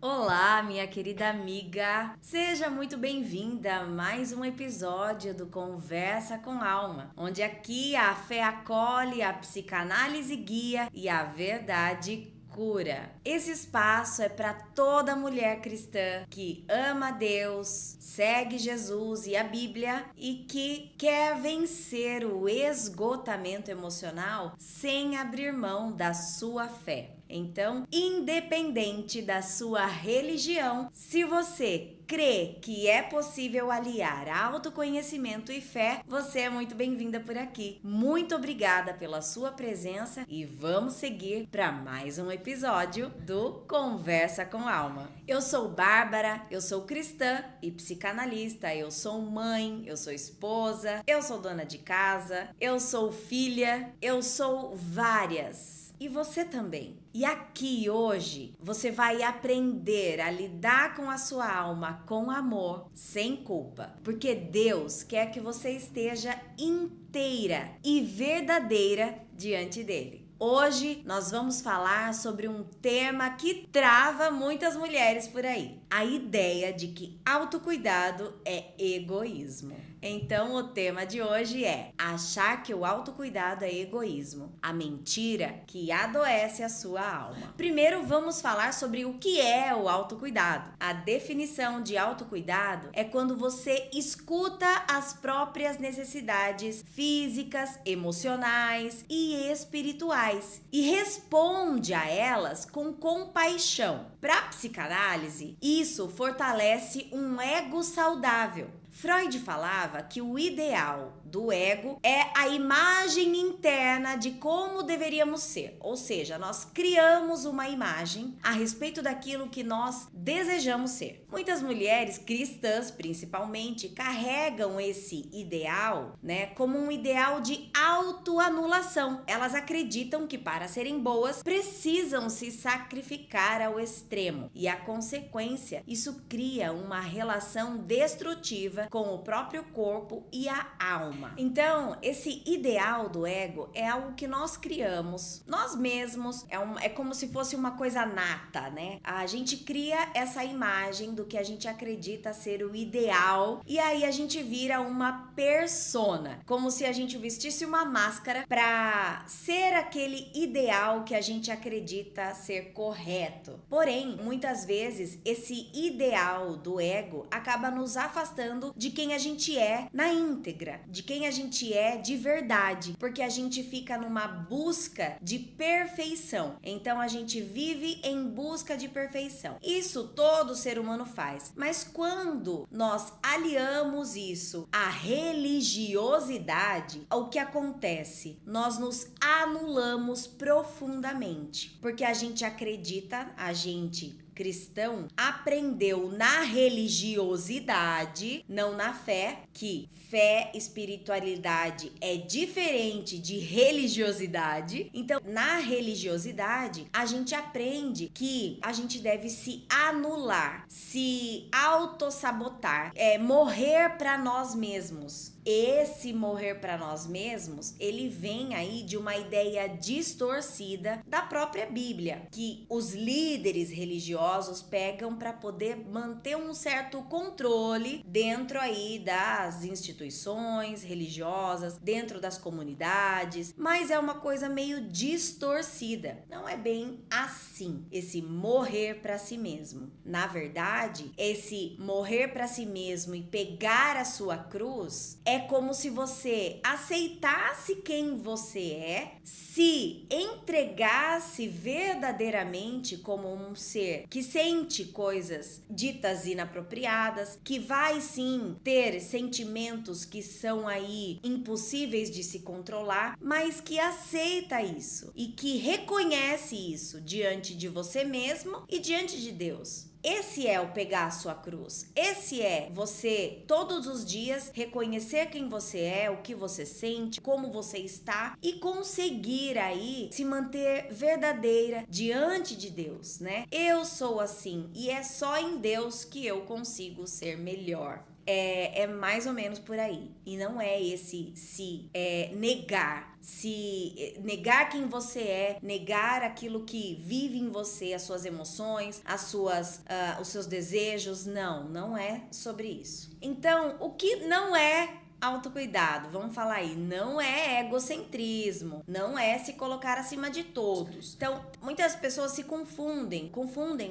Olá, minha querida amiga! Seja muito bem-vinda a mais um episódio do Conversa com Alma, onde aqui a fé acolhe, a psicanálise guia e a verdade cura. Esse espaço é para toda mulher cristã que ama Deus, segue Jesus e a Bíblia e que quer vencer o esgotamento emocional sem abrir mão da sua fé. Então, independente da sua religião, se você crê que é possível aliar autoconhecimento e fé, você é muito bem-vinda por aqui. Muito obrigada pela sua presença e vamos seguir para mais um episódio do Conversa com Alma. Eu sou Bárbara, eu sou cristã e psicanalista, eu sou mãe, eu sou esposa, eu sou dona de casa, eu sou filha, eu sou várias. E você também. E aqui hoje você vai aprender a lidar com a sua alma com amor, sem culpa. Porque Deus quer que você esteja inteira e verdadeira diante dele. Hoje nós vamos falar sobre um tema que trava muitas mulheres por aí. A ideia de que autocuidado é egoísmo. Então o tema de hoje é achar que o autocuidado é egoísmo. A mentira que adoece a sua alma. Primeiro vamos falar sobre o que é o autocuidado. A definição de autocuidado é quando você escuta as próprias necessidades físicas, emocionais e espirituais e responde a elas com compaixão. Para a psicanálise, isso fortalece um ego saudável. Freud falava que o ideal do ego é a imagem interna de como deveríamos ser, ou seja, nós criamos uma imagem a respeito daquilo que nós desejamos ser. Muitas mulheres cristãs, principalmente, carregam esse ideal, como um ideal de autoanulação. Elas acreditam que para serem boas precisam se sacrificar ao extremo e a consequência, isso cria uma relação destrutiva com o próprio corpo e a alma. Então, esse ideal do ego é algo que nós criamos, nós mesmos, é como se fosse uma coisa nata, né? A gente cria essa imagem do que a gente acredita ser o ideal e aí a gente vira uma persona, como se a gente vestisse uma máscara para ser aquele ideal que a gente acredita ser correto. Porém, muitas vezes esse ideal do ego acaba nos afastando de quem a gente é na íntegra, de quem a gente é de verdade, porque a gente fica numa busca de perfeição. Então a gente vive em busca de perfeição. Isso todo ser humano faz. Mas quando nós aliamos isso à religiosidade, o que acontece? Nós nos anulamos profundamente, porque a gente acredita, a gente cristão aprendeu na religiosidade, não na fé, que fé, espiritualidade é diferente de religiosidade. Então, na religiosidade, a gente aprende que a gente deve se anular, se autossabotar, morrer para nós mesmos. Esse morrer para nós mesmos, ele vem aí de uma ideia distorcida da própria Bíblia, que os líderes religiosos pegam para poder manter um certo controle dentro aí das instituições religiosas, dentro das comunidades, mas é uma coisa meio distorcida. Não é bem assim, esse morrer para si mesmo. Na verdade, esse morrer para si mesmo e pegar a sua cruz é como se você aceitasse quem você é, se entregasse verdadeiramente como um ser que sente coisas ditas inapropriadas, que vai sim ter sentimentos que são aí impossíveis de se controlar, mas que aceita isso e que reconhece isso diante de você mesmo e diante de Deus. Esse é o pegar a sua cruz. Esse é você, todos os dias, reconhecer quem você é, o que você sente, como você está e conseguir aí se manter verdadeira diante de Deus, né? Eu sou assim e é só em Deus que eu consigo ser melhor. é mais ou menos por aí. E não é esse negar quem você é, negar aquilo que vive em você, as suas emoções, os seus desejos. Não é sobre isso. Então, o que não é autocuidado, vamos falar aí, não é egocentrismo, não é se colocar acima de todos. Então, muitas pessoas se confundem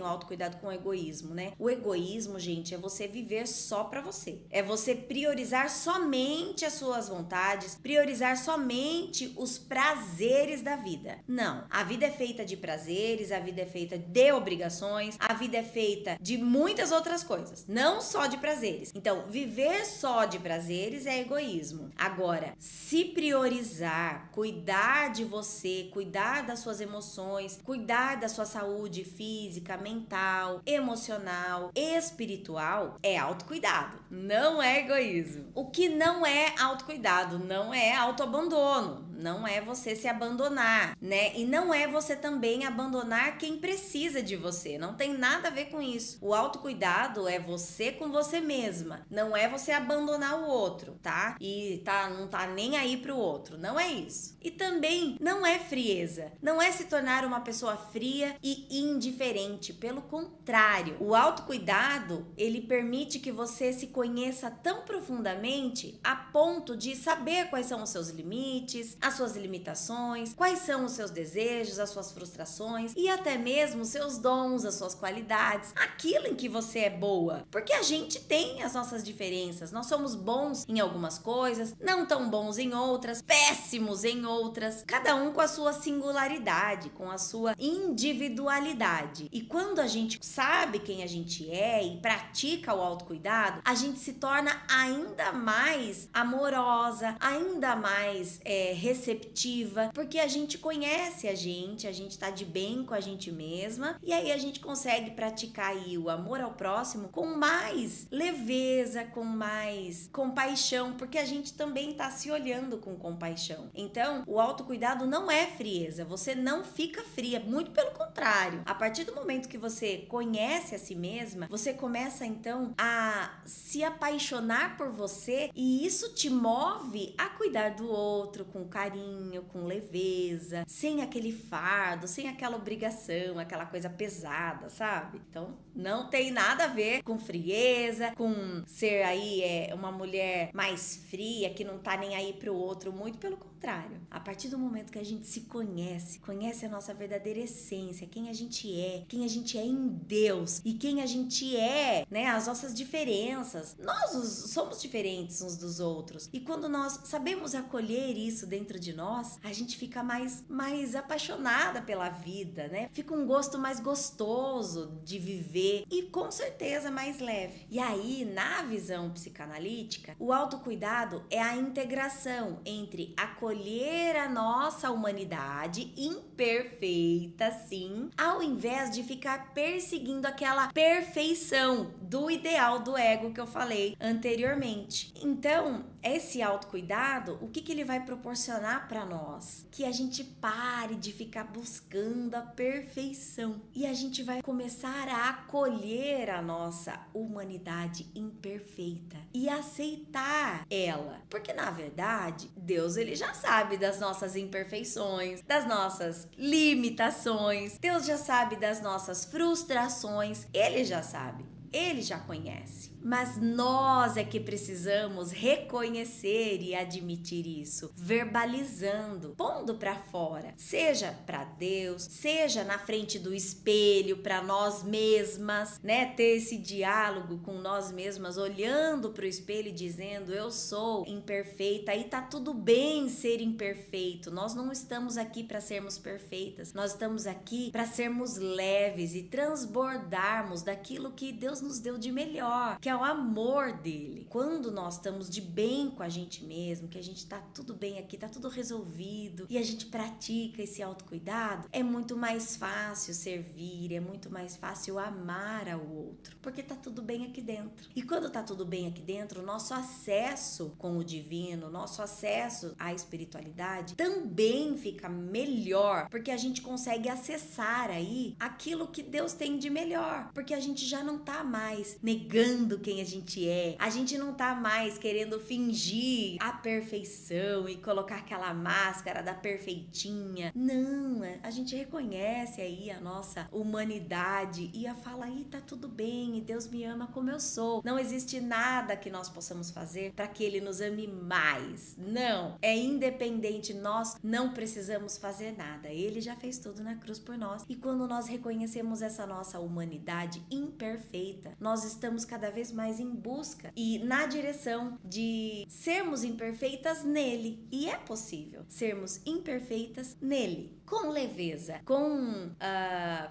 o autocuidado com o egoísmo, né? O egoísmo, gente, é você viver só pra você. É você priorizar somente as suas vontades, priorizar somente os prazeres da vida. Não, a vida é feita de prazeres, a vida é feita de obrigações, a vida é feita de muitas outras coisas, não só de prazeres. Então, viver só de prazeres é egoísmo. Agora, se priorizar, cuidar de você, cuidar das suas emoções, cuidar da sua saúde física, mental, emocional, espiritual, é autocuidado, não é egoísmo. O que não é autocuidado, não é autoabandono, não é você se abandonar, né? E não é você também abandonar quem precisa de você, não tem nada a ver com isso. O autocuidado é você com você mesma, não é você abandonar o outro, tá? E não tá nem aí pro outro, não é isso. E também não é frieza, não é se tornar uma pessoa fria e indiferente, pelo contrário. O autocuidado, ele permite que você se conheça tão profundamente a ponto de saber quais são os seus limites, as suas limitações, quais são os seus desejos, as suas frustrações e até mesmo os seus dons, as suas qualidades, aquilo em que você é boa. Porque a gente tem as nossas diferenças, nós somos bons em algumas coisas, não tão bons em outras, péssimos em outras, cada um com a sua singularidade, com a sua individualidade. E quando a gente sabe quem a gente é e pratica o autocuidado, a gente se torna ainda mais amorosa, ainda mais receptiva, porque a gente conhece a gente tá de bem com a gente mesma, e aí a gente consegue praticar aí o amor ao próximo com mais leveza, com mais compaixão, porque a gente também tá se olhando com compaixão. Então, o autocuidado não é frieza, você não fica fria, muito pelo contrário. A partir do momento que você conhece a si mesma, você começa então a se apaixonar por você, e isso te move a cuidar do outro com carinho, com leveza, sem aquele fardo, sem aquela obrigação, aquela coisa pesada, sabe? Então, não tem nada a ver com frieza, com ser aí uma mulher mais fria, que não tá nem aí pro outro, muito pelo contrário. A partir do momento que a gente se conhece a nossa verdadeira essência, quem a gente é em Deus e quem a gente é, né, as nossas diferenças. Nós somos diferentes uns dos outros. E quando nós sabemos acolher isso dentro de nós, a gente fica mais apaixonada pela vida, né? Fica um gosto mais gostoso de viver e com certeza mais leve. E aí, na visão psicanalítica, o autocuidado é a integração entre acolher a nossa humanidade imperfeita, sim, ao invés de ficar perseguindo aquela perfeição do ideal do ego que eu falei anteriormente. Então, esse autocuidado, o que ele vai proporcionar para nós? Que a gente pare de ficar buscando a perfeição e a gente vai começar a acolher a nossa humanidade imperfeita e aceitar ela, porque na verdade Deus, ele já sabe das nossas imperfeições, das nossas limitações, Deus já sabe das nossas frustrações, ele já sabe, ele já conhece. Mas nós é que precisamos reconhecer e admitir isso, verbalizando, pondo para fora, seja para Deus, seja na frente do espelho, para nós mesmas, né? Ter esse diálogo com nós mesmas, olhando para o espelho e dizendo: eu sou imperfeita, e tá tudo bem ser imperfeito. Nós não estamos aqui para sermos perfeitas, nós estamos aqui para sermos leves e transbordarmos daquilo que Deus nos deu de melhor, que é o amor dele. Quando nós estamos de bem com a gente mesmo, que a gente tá tudo bem aqui, tá tudo resolvido, e a gente pratica esse autocuidado, é muito mais fácil servir, é muito mais fácil amar ao outro, porque tá tudo bem aqui dentro. E quando tá tudo bem aqui dentro, o nosso acesso com o divino, nosso acesso à espiritualidade também fica melhor, porque a gente consegue acessar aí aquilo que Deus tem de melhor, porque a gente já não tá mais negando quem a gente é, a gente não tá mais querendo fingir a perfeição e colocar aquela máscara da perfeitinha. Não, a gente reconhece aí a nossa humanidade e fala aí, tá tudo bem, e Deus me ama como eu sou. Não existe nada que nós possamos fazer para que Ele nos ame mais. Não, é independente, nós não precisamos fazer nada. Ele já fez tudo na cruz por nós. E quando nós reconhecemos essa nossa humanidade imperfeita, nós estamos cada vez mais em busca e na direção de sermos imperfeitas nele. E é possível sermos imperfeitas nele, com leveza, com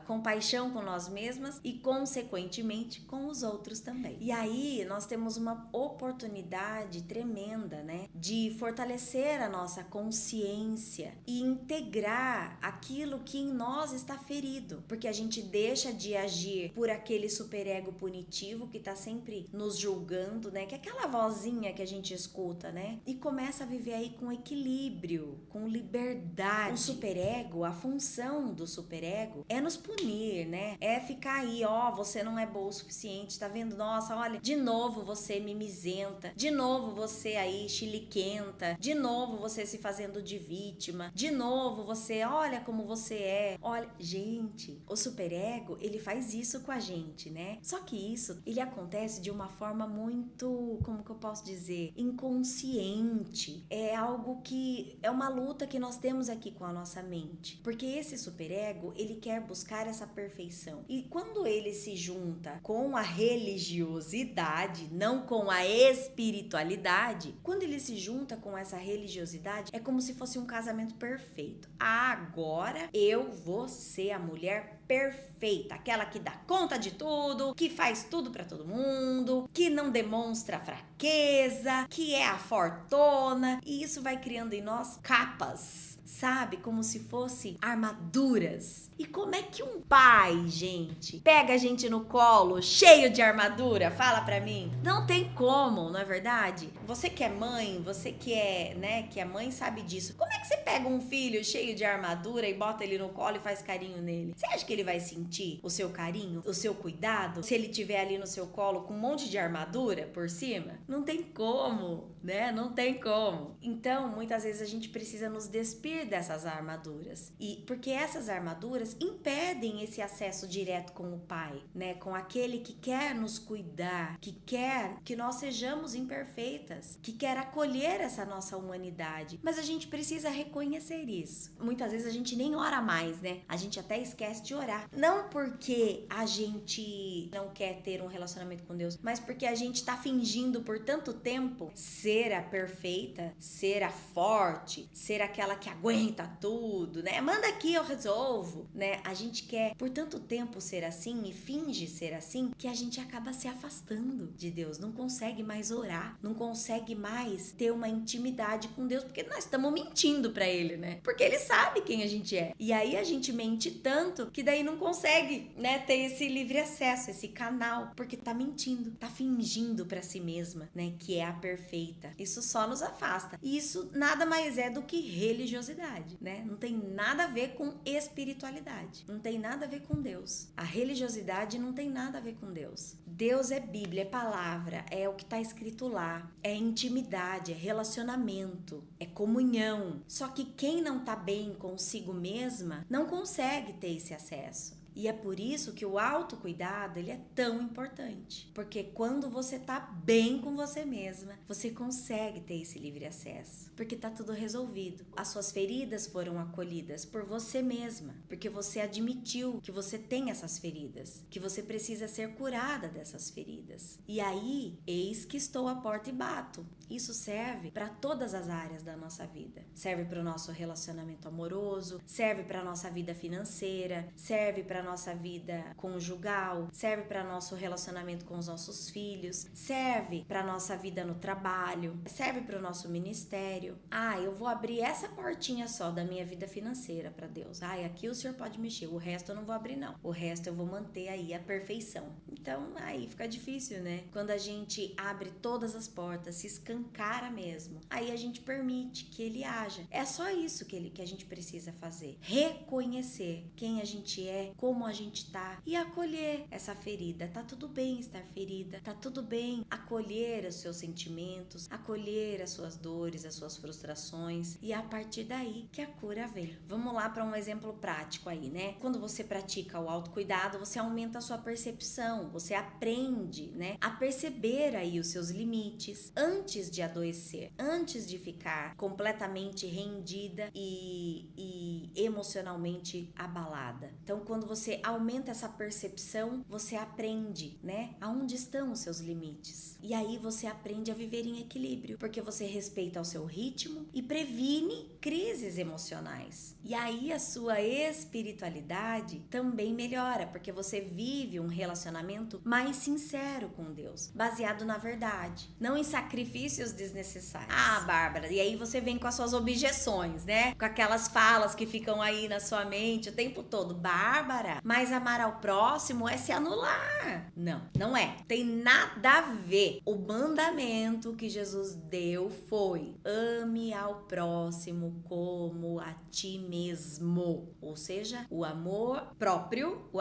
compaixão com nós mesmas e, consequentemente, com os outros também. E aí nós temos uma oportunidade tremenda, né, de fortalecer a nossa consciência e integrar aquilo que em nós está ferido, porque a gente deixa de agir por aquele superego punitivo que está sempre nos julgando, né, que é aquela vozinha que a gente escuta, né, e começa a viver aí com equilíbrio, com liberdade. O superego, a função do superego é nos punir, né, é ficar aí, ó, você não é boa o suficiente, tá vendo? Nossa, olha, de novo você mimizenta, de novo você aí chiliquenta, de novo você se fazendo de vítima, de novo você, olha como você é, olha, gente, o superego, ele faz isso com a gente, né? Só que isso, ele acontece de uma forma muito, como que eu posso dizer, inconsciente, é algo que, é uma luta que nós temos aqui com a nossa mente, porque esse superego, ele quer buscar essa perfeição, e quando ele se junta com a religiosidade, não com a espiritualidade, quando ele se junta com essa religiosidade, é como se fosse um casamento perfeito. Agora eu vou ser a mulher perfeita, aquela que dá conta de tudo, que faz tudo pra todo mundo, que não demonstra fraqueza, que é a fortona, e isso vai criando em nós capas, sabe? Como se fosse armaduras. E como é que um pai, gente, pega a gente no colo cheio de armadura? Fala pra mim. Não tem como, não é verdade? Você que é mãe, você que é, né, que é mãe sabe disso. Como é que você pega um filho cheio de armadura e bota ele no colo e faz carinho nele? Você acha que ele vai sentir o seu carinho, o seu cuidado, se ele tiver ali no seu colo com um monte de armadura por cima? Não tem como, né? Não tem como. Então, muitas vezes a gente precisa nos despir dessas armaduras. E porque essas armaduras impedem esse acesso direto com o Pai, né? Com aquele que quer nos cuidar, que quer que nós sejamos imperfeitas, que quer acolher essa nossa humanidade. Mas a gente precisa reconhecer isso. Muitas vezes a gente nem ora mais, né? A gente até esquece de orar. Não porque a gente não quer ter um relacionamento com Deus, mas porque a gente tá fingindo por tanto tempo ser a perfeita, ser a forte, ser aquela que aguenta tudo, né? Manda aqui, eu resolvo, né? A gente quer por tanto tempo ser assim e finge ser assim que a gente acaba se afastando de Deus, não consegue mais orar, não consegue mais ter uma intimidade com Deus, porque nós estamos mentindo pra Ele, né? Porque Ele sabe quem a gente é. E aí a gente mente tanto que daí não consegue, né, ter esse livre acesso, esse canal, porque tá mentindo, tá fingindo pra si mesma, né, que é a perfeita. Isso só nos afasta. E isso nada mais é do que religiosidade, né? Não tem nada a ver com espiritualidade. Não tem nada a ver com Deus. A religiosidade não tem nada a ver com Deus. Deus é Bíblia, é palavra, é o que tá escrito lá. É intimidade, é relacionamento, é comunhão. Só que quem não tá bem consigo mesma não consegue ter esse acesso. E é por isso que o autocuidado, ele é tão importante. Porque quando você tá bem com você mesma, você consegue ter esse livre acesso. Porque tá tudo resolvido. As suas feridas foram acolhidas por você mesma. Porque você admitiu que você tem essas feridas. Que você precisa ser curada dessas feridas. E aí, eis que estou à porta e bato. Isso serve para todas as áreas da nossa vida. Serve para o nosso relacionamento amoroso, serve para a nossa vida financeira, serve para a nossa vida conjugal, serve para nosso relacionamento com os nossos filhos, serve para a nossa vida no trabalho, serve para o nosso ministério. Eu vou abrir essa portinha só da minha vida financeira para Deus. Aqui o Senhor pode mexer, o resto eu não vou abrir não. O resto eu vou manter aí a perfeição. Então aí fica difícil, né? Quando a gente abre todas as portas, se escancara mesmo, aí a gente permite que Ele haja. É só isso que a gente precisa fazer. Reconhecer quem a gente é, como como a gente tá e acolher essa ferida. Tá tudo bem estar ferida, tá tudo bem acolher os seus sentimentos, acolher as suas dores, as suas frustrações, e é a partir daí que a cura vem. Vamos lá para um exemplo prático aí, né? Quando você pratica o autocuidado, você aumenta a sua percepção, você aprende, né, a perceber aí os seus limites antes de adoecer, antes de ficar completamente rendida e emocionalmente abalada. Então, quando você aumenta essa percepção, você aprende, né, aonde estão os seus limites. E aí você aprende a viver em equilíbrio, porque você respeita o seu ritmo e previne crises emocionais. E aí a sua espiritualidade também melhora, porque você vive um relacionamento mais sincero com Deus, baseado na verdade, não em sacrifícios desnecessários. Ah, Bárbara, e aí você vem com as suas objeções, né? Com aquelas falas que ficam aí na sua mente o tempo todo. Bárbara, mas amar ao próximo é se anular. Não, não é. Tem nada a ver. O mandamento que Jesus deu foi: ame ao próximo como a ti mesmo. Ou seja, o amor próprio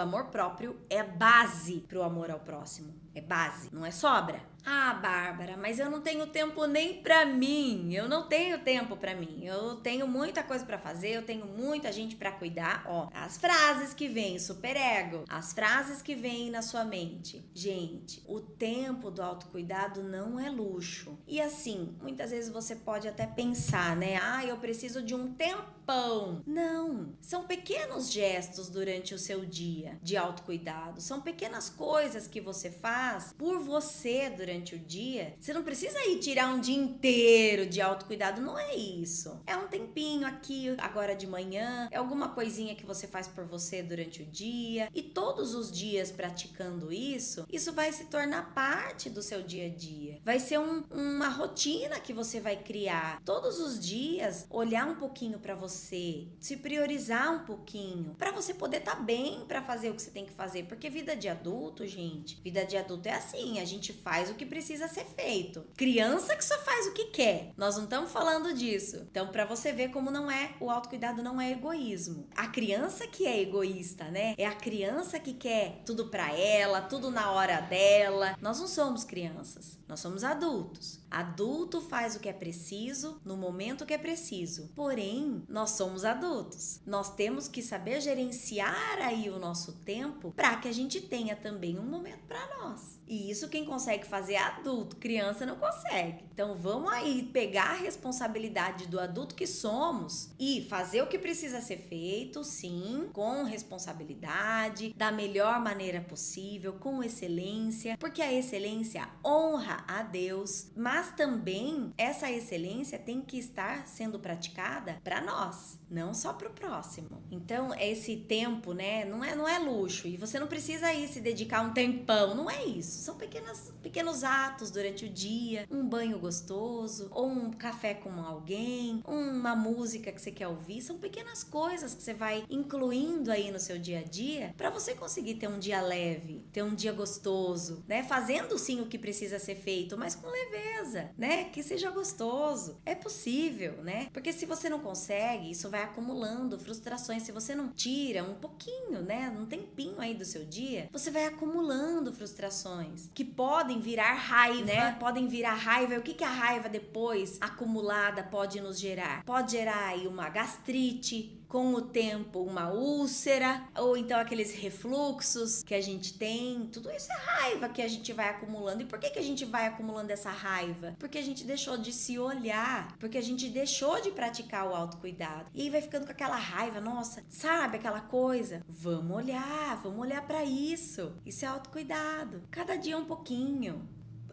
é base para o amor ao próximo. É base, não é sobra. Ah, Bárbara, mas eu não tenho tempo nem pra mim. Eu não tenho tempo pra mim. Eu tenho muita coisa pra fazer, eu tenho muita gente pra cuidar. Ó, as frases que vêm, superego, as frases que vêm na sua mente. Gente, o tempo do autocuidado não é luxo. E assim, muitas vezes você pode até pensar, né? Ah, eu preciso de um tempão. Não, são pequenos gestos durante o seu dia de autocuidado. São pequenas coisas que você faz por você durante o dia. Você não precisa ir tirar um dia inteiro de autocuidado, não é isso. É um tempinho aqui, agora de manhã, é alguma coisinha que você faz por você durante o dia. E todos os dias praticando isso vai se tornar parte do seu dia a dia. Vai ser uma rotina que você vai criar. Todos os dias, olhar um pouquinho pra você, se priorizar um pouquinho, pra você poder estar bem pra fazer o que você tem que fazer. Porque vida de adulto, gente, vida de adulto é assim, a gente faz o que precisa ser feito. Criança que só faz o que quer. Nós não estamos falando disso. Então, pra você ver como não é, o autocuidado não é egoísmo. A criança que é egoísta, né? É a criança que quer tudo pra ela, tudo na hora dela. Nós não somos crianças, nós somos adultos. Adulto faz o que é preciso, no momento que é preciso. Porém, nós somos adultos. Nós temos que saber gerenciar aí o nosso tempo para que a gente tenha também um momento para nós. E isso quem consegue fazer é adulto, criança não consegue. Então vamos aí pegar a responsabilidade do adulto que somos e fazer o que precisa ser feito, sim, com responsabilidade, da melhor maneira possível, com excelência, porque a excelência honra a Deus, mas também essa excelência tem que estar sendo praticada para nós, não só para o próximo. Então esse tempo, né, não é luxo, e você não precisa aí se dedicar um tempão, não é isso. São pequenos atos durante o dia, um banho gostoso, ou um café com alguém, uma música que você quer ouvir. São pequenas coisas que você vai incluindo aí no seu dia a dia para você conseguir ter um dia leve, ter um dia gostoso, né? Fazendo sim o que precisa ser feito, mas com leveza, né? Que seja gostoso. É possível, né? Porque se você não consegue, isso vai acumulando frustrações. Se você não tira um pouquinho, né? Um tempinho aí do seu dia, você vai acumulando frustrações que podem virar raiva, né? Podem virar raiva. E o que a raiva depois acumulada pode nos gerar? Pode gerar aí uma gastrite, com o tempo uma úlcera, ou então aqueles refluxos que a gente tem. Tudo isso é raiva que a gente vai acumulando. E por que a gente vai acumulando essa raiva? Porque a gente deixou de se olhar, porque a gente deixou de praticar o autocuidado. E aí vai ficando com aquela raiva, nossa, sabe aquela coisa? Vamos olhar pra isso. Isso é autocuidado. Cada dia um pouquinho.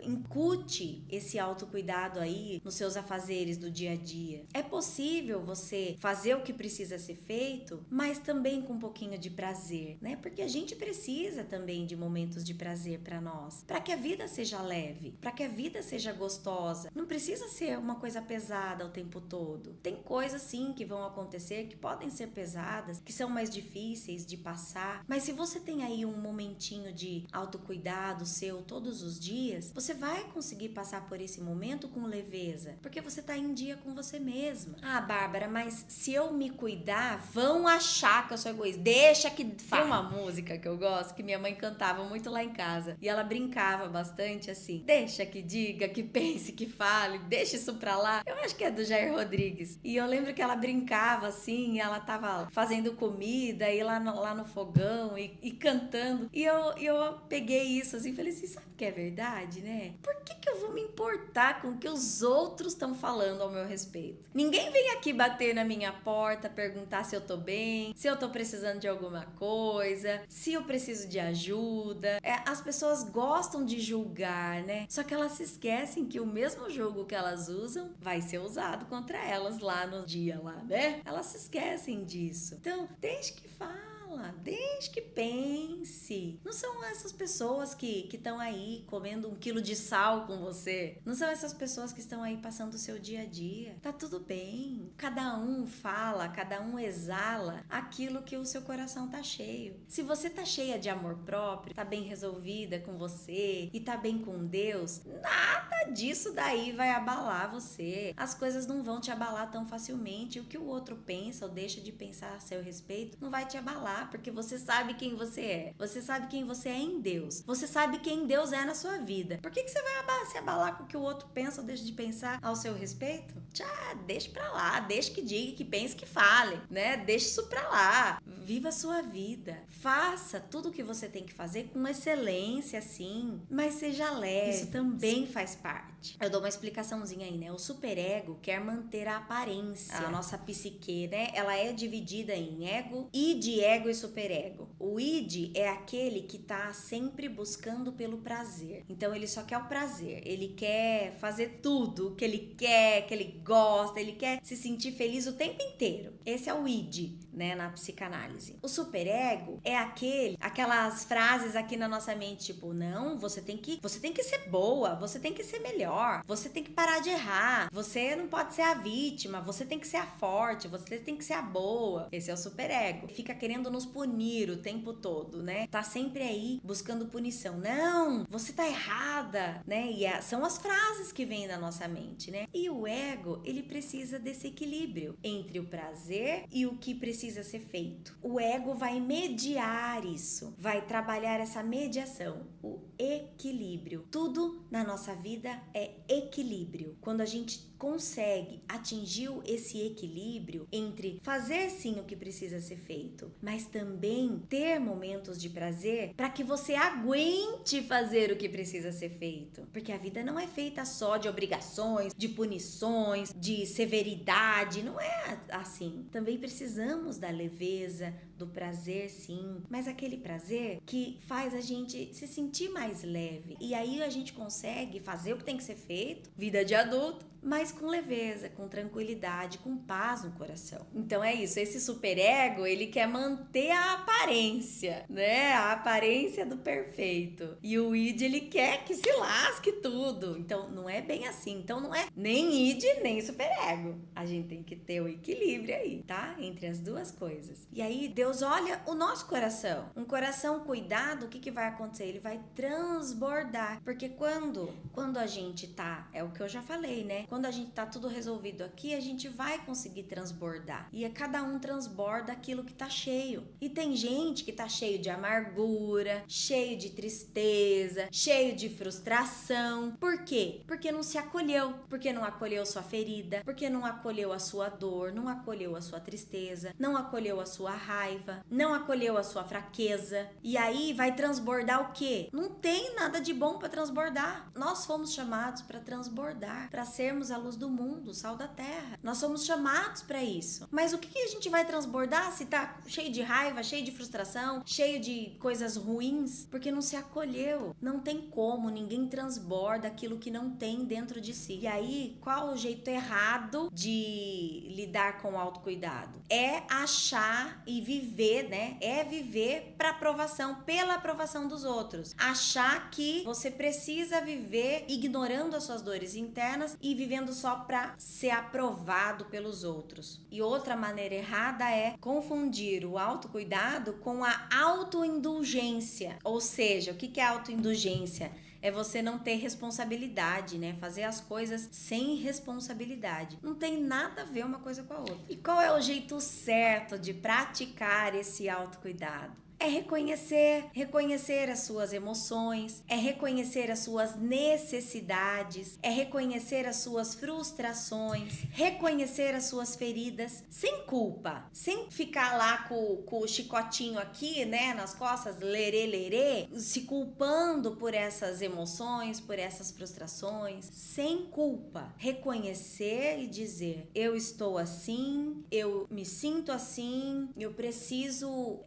Incute esse autocuidado aí nos seus afazeres do dia a dia. É possível você fazer o que precisa ser feito, mas também com um pouquinho de prazer, né? Porque a gente precisa também de momentos de prazer para nós, para que a vida seja leve, para que a vida seja gostosa. Não precisa ser uma coisa pesada o tempo todo. Tem coisas sim que vão acontecer que podem ser pesadas, que são mais difíceis de passar, mas se você tem aí um momentinho de autocuidado seu todos os dias, você você vai conseguir passar por esse momento com leveza, porque você tá em dia com você mesma. Ah, Bárbara, mas se eu me cuidar, vão achar que eu sou egoísta. Deixa que faz. Tem uma música que eu gosto, que minha mãe cantava muito lá em casa, e ela brincava bastante assim: deixa que diga, que pense, que fale, deixa isso pra lá. Eu acho que é do Jair Rodrigues. E eu lembro que ela brincava assim, ela tava fazendo comida, e lá no fogão, e cantando. E eu peguei isso assim, falei assim, sabe que é verdade, né? Por que eu vou me importar com o que os outros estão falando ao meu respeito? Ninguém vem aqui bater na minha porta, perguntar se eu tô bem, se eu tô precisando de alguma coisa, se eu preciso de ajuda. As pessoas gostam de julgar, né? Só que elas se esquecem que o mesmo julgo que elas usam vai ser usado contra elas lá no dia lá, né? Elas se esquecem disso. Então, desde que fala, desde que pense. Não são essas pessoas que estão aí comendo 1 quilo de sal com você. Não são essas pessoas que estão aí passando o seu dia a dia. Tá tudo bem. Cada um fala, cada um exala aquilo que o seu coração tá cheio. Se você tá cheia de amor próprio, tá bem resolvida com você e tá bem com Deus, nada disso daí vai abalar você. As coisas não vão te abalar tão facilmente. O que o outro pensa ou deixa de pensar a seu respeito não vai te abalar, porque você sabe quem você é. Você sabe quem você é em Deus. Você sabe quem Deus é na sua vida. Por que você vai se abalar com o que o outro pensa ou deixa de pensar ao seu respeito? Já, deixa pra lá. Deixa que diga, que pense, que fale, né? Deixa isso pra lá. Viva a sua vida. Faça tudo o que você tem que fazer com excelência, sim. Mas seja leve. Isso também faz parte. Eu dou uma explicaçãozinha aí, né? O superego quer manter a aparência. A nossa psique, né? Ela é dividida em ego, id, ego e superego. O id é aquele que tá sempre buscando pelo prazer. Então ele só quer o prazer. Ele quer fazer tudo que ele quer, que ele gosta, ele quer se sentir feliz o tempo inteiro. Esse é o id, né, na psicanálise. O superego é aquelas frases aqui na nossa mente, tipo, não, você tem que ser boa, você tem que ser melhor, você tem que parar de errar, você não pode ser a vítima, você tem que ser a forte, você tem que ser a boa. Esse é o superego. Fica querendo nos punir o tempo todo, né? Tá sempre aí buscando punição. Não, você tá errada, né? E são as frases que vêm na nossa mente, né? E o ego, ele precisa desse equilíbrio entre o prazer e o que precisa ser feito. O ego vai mediar isso, vai trabalhar essa mediação, o equilíbrio. Tudo na nossa vida é equilíbrio. Quando a gente consegue atingir esse equilíbrio entre fazer sim o que precisa ser feito, mas também ter momentos de prazer para que você aguente fazer o que precisa ser feito. Porque a vida não é feita só de obrigações, de punições, de severidade, não é assim. Também precisamos da leveza, do prazer, sim, mas aquele prazer que faz a gente se sentir mais leve. E aí a gente consegue fazer o que tem que ser feito, vida de adulto, mas com leveza, com tranquilidade, com paz no coração. Então é isso, esse superego, ele quer manter a aparência, né? A aparência do perfeito. E o id, ele quer que se lasque tudo. Então não é bem assim. Então não é nem id, nem superego. A gente tem que ter o equilíbrio aí, tá? Entre as duas coisas. E aí Deus olha o nosso coração. Um coração cuidado, o que vai acontecer? Ele vai transbordar. Porque quando a gente tá, é o que eu já falei, né? Quando a gente tá tudo resolvido aqui, a gente vai conseguir transbordar. E cada um transborda aquilo que tá cheio. E tem gente que tá cheio de amargura, cheio de tristeza, cheio de frustração. Por quê? Porque não se acolheu. Porque não acolheu sua ferida. Porque não acolheu a sua dor, não acolheu a sua tristeza, não acolheu a sua raiva, não acolheu a sua fraqueza. E aí vai transbordar o quê? Não tem nada de bom para transbordar. Nós fomos chamados para transbordar, para sermos a luz do mundo, o sal da terra. Nós somos chamados para isso. Mas o que a gente vai transbordar se tá cheio de raiva, cheio de frustração, cheio de coisas ruins? Porque não se acolheu. Não tem como, ninguém transborda aquilo que não tem dentro de si. E aí, qual o jeito errado de lidar com o autocuidado? É achar e viver, né? É viver para aprovação, pela aprovação dos outros. Achar que você precisa viver ignorando as suas dores internas e viver vivendo só para ser aprovado pelos outros. E outra maneira errada é confundir o autocuidado com a autoindulgência. Ou seja, o que é autoindulgência? É você não ter responsabilidade, né? Fazer as coisas sem responsabilidade. Não tem nada a ver uma coisa com a outra. E qual é o jeito certo de praticar esse autocuidado? É reconhecer as suas emoções, é reconhecer as suas necessidades, é reconhecer as suas frustrações, reconhecer as suas feridas, sem culpa, sem ficar lá com o chicotinho aqui, né, nas costas, lerê, se culpando por essas emoções, por essas frustrações, sem culpa. Reconhecer e dizer, eu estou assim, eu me sinto assim, eu preciso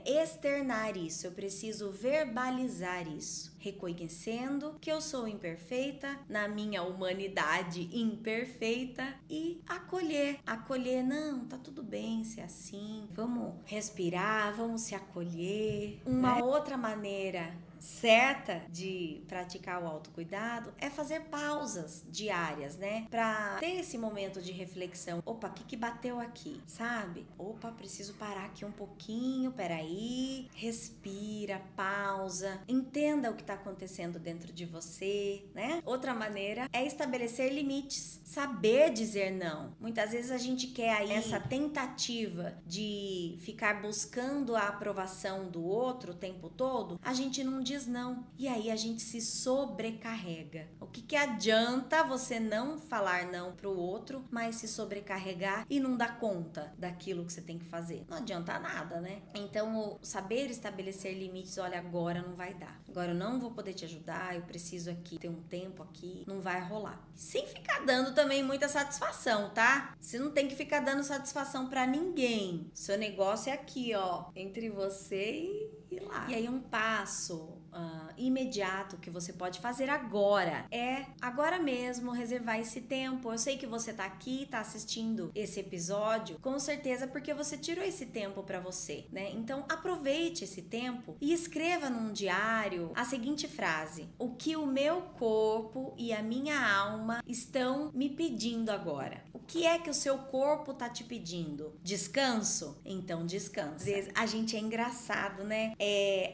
externar isso, eu preciso verbalizar isso, reconhecendo que eu sou imperfeita, na minha humanidade imperfeita, e acolher, não, tá tudo bem se é assim, vamos respirar, vamos se acolher. Uma outra maneira certa de praticar o autocuidado é fazer pausas diárias, né? Pra ter esse momento de reflexão. Opa, o que bateu aqui? Sabe? Opa, preciso parar aqui um pouquinho, peraí. Respira, pausa. Entenda o que tá acontecendo dentro de você, né? Outra maneira é estabelecer limites. Saber dizer não. Muitas vezes a gente quer aí essa tentativa de ficar buscando a aprovação do outro o tempo todo. A gente não diz não. E aí a gente se sobrecarrega. O que adianta você não falar não pro outro, mas se sobrecarregar e não dar conta daquilo que você tem que fazer? Não adianta nada, né? Então, saber estabelecer limites, olha, agora não vai dar. Agora eu não vou poder te ajudar, eu preciso aqui ter um tempo aqui, não vai rolar. Sem ficar dando também muita satisfação, tá? Você não tem que ficar dando satisfação pra ninguém. Seu negócio é aqui, ó, entre você e lá. E aí um passo imediato que você pode fazer agora é agora mesmo reservar esse tempo. Eu sei que você tá aqui, tá assistindo esse episódio, com certeza porque você tirou esse tempo pra você, né? Então aproveite esse tempo e escreva num diário a seguinte frase: o que o meu corpo e a minha alma estão me pedindo agora. O que é que o seu corpo tá te pedindo? Descanso? Então descansa. Às vezes a gente é engraçado, né?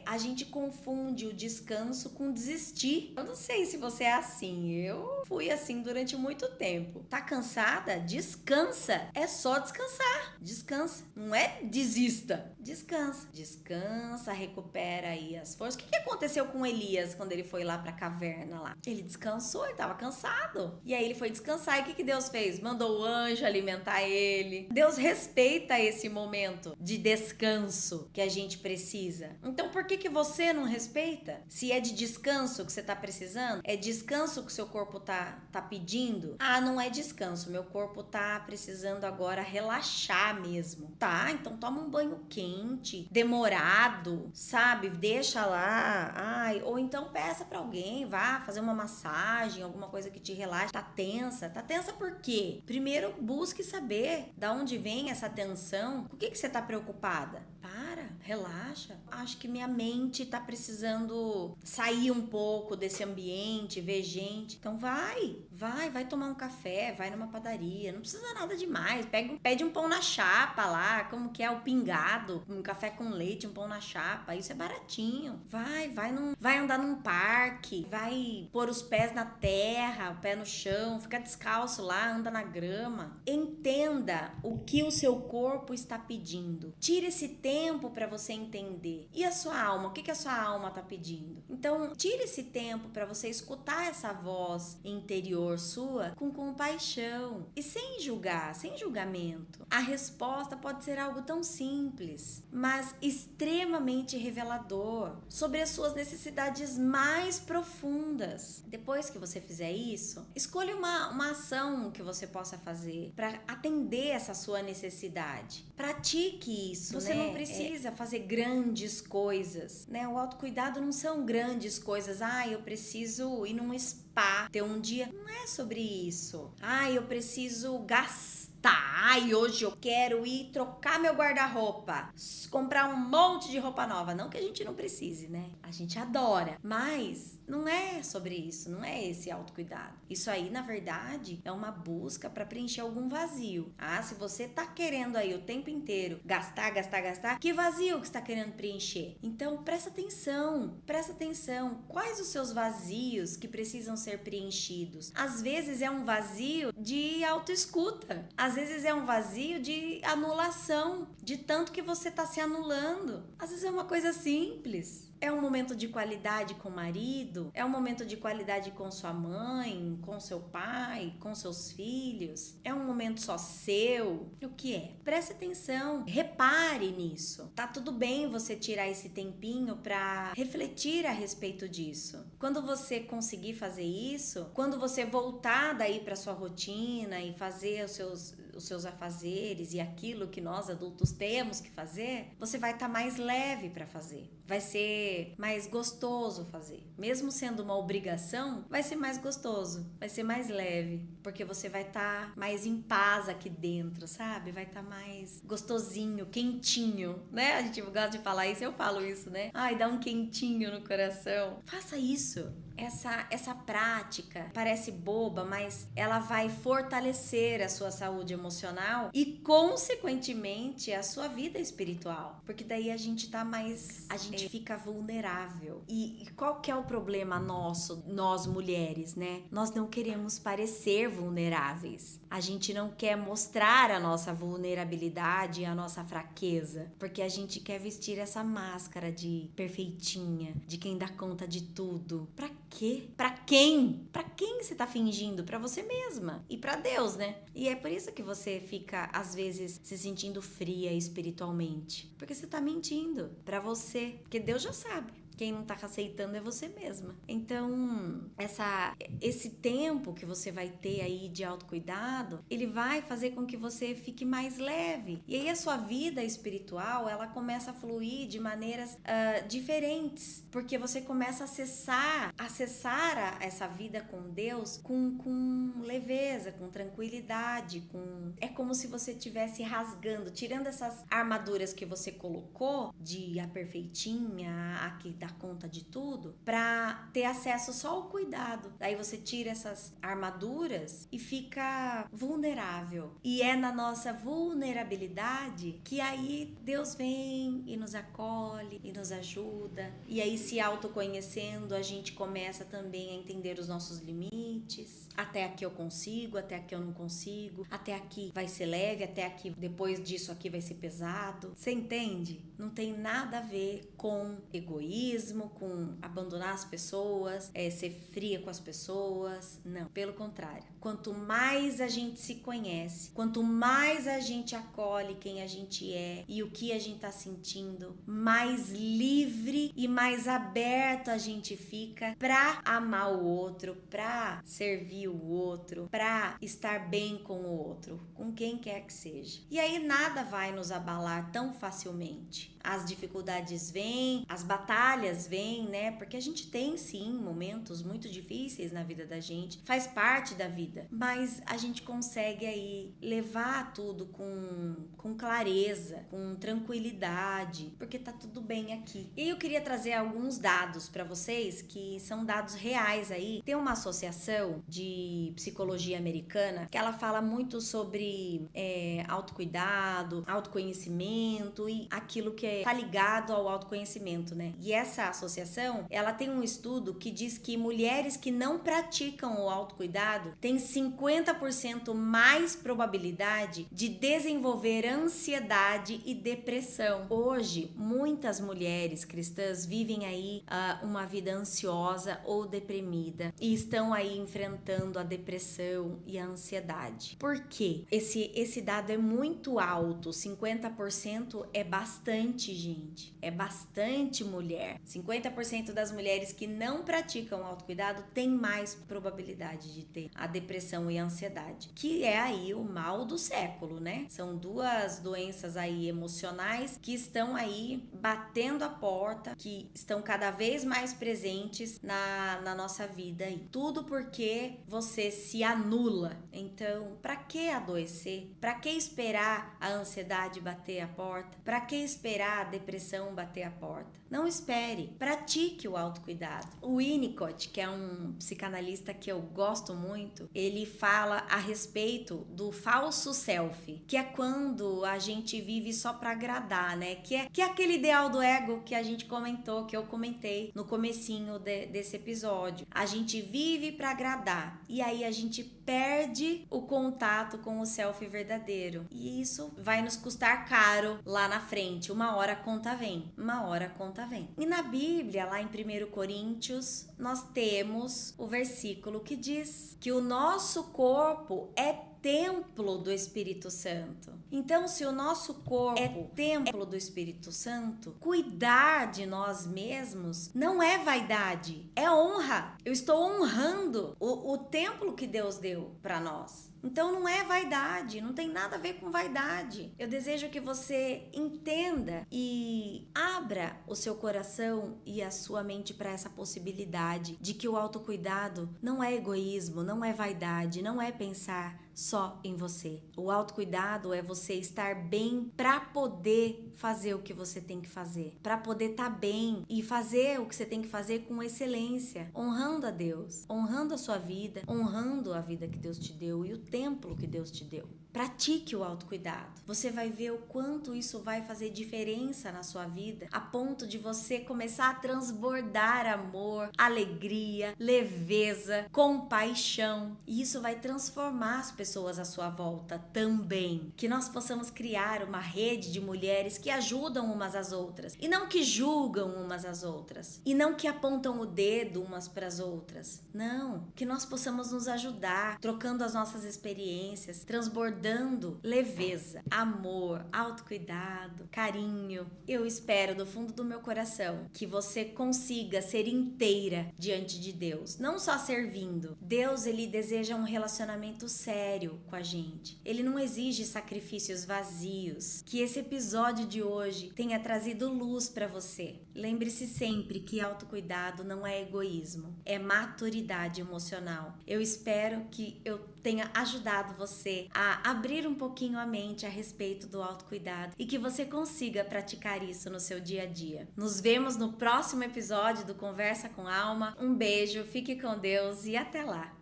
A gente confunde o descanso com desistir. Eu não sei se você é assim, eu fui assim durante muito tempo. Tá cansada? Descansa. É só descansar. Descansa. Não é desista. Descansa. Descansa, recupera aí as forças. O que aconteceu com Elias quando ele foi lá pra caverna lá? Ele descansou, ele tava cansado. E aí ele foi descansar. E o que Deus fez? Mandou o anjo alimentar ele. Deus respeita esse momento de descanso que a gente precisa. Então por que você não respeita? Se é de descanso que você tá precisando, é descanso que seu corpo tá pedindo? Ah, não é descanso, meu corpo tá precisando agora relaxar mesmo. Tá, então toma um banho quente, demorado, sabe? Deixa lá, ou então peça pra alguém, vá fazer uma massagem, alguma coisa que te relaxe. Tá tensa por quê? Primeiro busque saber da onde vem essa tensão. Com o que você tá preocupada? Relaxa. Acho que minha mente tá precisando sair um pouco desse ambiente, ver gente. Então vai tomar um café, vai numa padaria, não precisa nada demais. Pede um pão na chapa lá, como que é o pingado, um café com leite, um pão na chapa, isso é baratinho. Vai andar num parque, vai pôr os pés na terra, o pé no chão, fica descalço lá, anda na grama. Entenda o que o seu corpo está pedindo. Tire esse tempo para você entender. E a sua alma? O que a sua alma tá pedindo? Então, tire esse tempo para você escutar essa voz interior sua com compaixão e sem julgar, sem julgamento. A resposta pode ser algo tão simples, mas extremamente revelador sobre as suas necessidades mais profundas. Depois que você fizer isso, escolha uma ação que você possa fazer para atender essa sua necessidade. Pratique isso. Você não precisa fazer grandes coisas, né? O autocuidado não são grandes coisas. Eu preciso ir num spa, ter um dia. Não é sobre isso. Eu preciso gastar Tá, e hoje eu quero ir trocar meu guarda-roupa, comprar um monte de roupa nova. Não que a gente não precise, né? A gente adora, mas não é sobre isso, não é esse autocuidado. Isso aí, na verdade, é uma busca para preencher algum vazio. Ah, se você tá querendo aí o tempo inteiro gastar, que vazio que você tá querendo preencher? Então, presta atenção. Quais os seus vazios que precisam ser preenchidos? Às vezes é um vazio de autoescuta. Às vezes é um vazio de anulação, de tanto que você tá se anulando. Às vezes é uma coisa simples. É um momento de qualidade com o marido, é um momento de qualidade com sua mãe, com seu pai, com seus filhos, é um momento só seu. O que é? Preste atenção, repare nisso. Tá tudo bem você tirar esse tempinho para refletir a respeito disso. Quando você conseguir fazer isso, quando você voltar daí para sua rotina e fazer os seus afazeres e aquilo que nós adultos temos que fazer, você vai estar mais leve para fazer. Vai ser mais gostoso fazer. Mesmo sendo uma obrigação, vai ser mais gostoso, vai ser mais leve, porque você vai estar mais em paz aqui dentro, sabe? Vai estar mais gostosinho, quentinho, né? A gente gosta de falar isso, eu falo isso, né? Ai, dá um quentinho no coração. Faça isso. Essa prática parece boba, mas ela vai fortalecer a sua saúde emocional e, consequentemente, a sua vida espiritual. Porque daí a gente fica vulnerável. E qual que é o problema nosso, nós mulheres, né? Nós não queremos parecer vulneráveis. A gente não quer mostrar a nossa vulnerabilidade e a nossa fraqueza, porque a gente quer vestir essa máscara de perfeitinha, de quem dá conta de tudo. Pra quê? Pra quem? Pra quem você tá fingindo? Pra você mesma e pra Deus, né? E é por isso que você fica, às vezes, se sentindo fria espiritualmente, porque você tá mentindo pra você, porque Deus já sabe. Quem não tá aceitando é você mesma. Então, esse tempo que você vai ter aí de autocuidado, ele vai fazer com que você fique mais leve. E aí a sua vida espiritual, ela começa a fluir de maneiras diferentes. Porque você começa a acessar essa vida com Deus com leveza, com tranquilidade, é como se você estivesse rasgando, tirando essas armaduras que você colocou de a perfeitinha, a que dá conta de tudo, para ter acesso só ao cuidado. Daí você tira essas armaduras e fica vulnerável. E é na nossa vulnerabilidade que aí Deus vem e nos acolhe e nos ajuda. E aí, se autoconhecendo, a gente começa também a entender os nossos limites. Até aqui eu consigo, até aqui eu não consigo, até aqui vai ser leve, até aqui depois disso aqui vai ser pesado. Você entende? Não tem nada a ver com egoísmo, com abandonar as pessoas, ser fria com as pessoas. Não, pelo contrário. Quanto mais a gente se conhece, quanto mais a gente acolhe quem a gente é e o que a gente tá sentindo, mais livre e mais aberto a gente fica pra amar o outro, pra servir o outro, pra estar bem com o outro, com quem quer que seja. E aí nada vai nos abalar tão facilmente. As dificuldades vêm, as batalhas vêm, né? Porque a gente tem sim momentos muito difíceis na vida da gente, faz parte da vida, mas a gente consegue aí levar tudo com clareza, com tranquilidade, porque tá tudo bem aqui. E eu queria trazer alguns dados para vocês que são dados reais aí. Tem uma associação de psicologia americana que ela fala muito sobre autocuidado, autoconhecimento e aquilo que tá ligado ao autoconhecimento, né? E essa associação, ela tem um estudo que diz que mulheres que não praticam o autocuidado têm 50% mais probabilidade de desenvolver ansiedade e depressão. Hoje, muitas mulheres cristãs vivem aí uma vida ansiosa ou deprimida e estão aí enfrentando a depressão e a ansiedade. Por quê? Esse dado é muito alto, 50% é bastante gente. É bastante mulher. 50% das mulheres que não praticam autocuidado têm mais probabilidade de ter a depressão e a ansiedade, que é aí o mal do século, né? São duas doenças aí emocionais que estão aí batendo a porta, que estão cada vez mais presentes na nossa vida aí. Tudo porque você se anula. Então, para que adoecer? Para que esperar a ansiedade bater a porta? Para que esperar a depressão bater a porta? Não espere, pratique o autocuidado. O Winnicott, que é um psicanalista que eu gosto muito, ele fala a respeito do falso self, que é quando a gente vive só para agradar, né? Que é aquele ideal do ego que a gente comentou, que eu comentei no comecinho desse episódio. A gente vive para agradar e aí a gente perde o contato com o self verdadeiro. E isso vai nos custar caro lá na frente. Uma hora a conta vem. Uma hora a conta vem. E na Bíblia, lá em 1 Coríntios, nós temos o versículo que diz que o nosso corpo é templo do Espírito Santo. Então, se o nosso corpo é templo do Espírito Santo, cuidar de nós mesmos não é vaidade, é honra. Eu estou honrando o templo que Deus deu para nós. Então não é vaidade, não tem nada a ver com vaidade. Eu desejo que você entenda e abra o seu coração e a sua mente para essa possibilidade de que o autocuidado não é egoísmo, não é vaidade, não é pensar só em você. O autocuidado é você estar bem para poder fazer o que você tem que fazer, para poder estar bem e fazer o que você tem que fazer com excelência, honrando a Deus, honrando a sua vida, honrando a vida que Deus te deu e o templo que Deus te deu. Pratique o autocuidado. Você vai ver o quanto isso vai fazer diferença na sua vida, a ponto de você começar a transbordar amor, alegria, leveza, compaixão. E isso vai transformar as pessoas à sua volta também. Que nós possamos criar uma rede de mulheres que ajudam umas às outras e não que julgam umas às outras e não que apontam o dedo umas para as outras. Não, que nós possamos nos ajudar, trocando as nossas experiências, transbordando leveza, amor, autocuidado, carinho. Eu espero do fundo do meu coração que você consiga ser inteira diante de Deus, não só servindo. Deus, ele deseja um relacionamento sério com a gente. Ele não exige sacrifícios vazios. Que esse episódio de hoje tenha trazido luz para você. Lembre-se sempre que autocuidado não é egoísmo, é maturidade emocional. Eu espero que eu tenha ajudado você a abrir um pouquinho a mente a respeito do autocuidado e que você consiga praticar isso no seu dia a dia. Nos vemos no próximo episódio do Conversa com Alma. Um beijo, fique com Deus e até lá!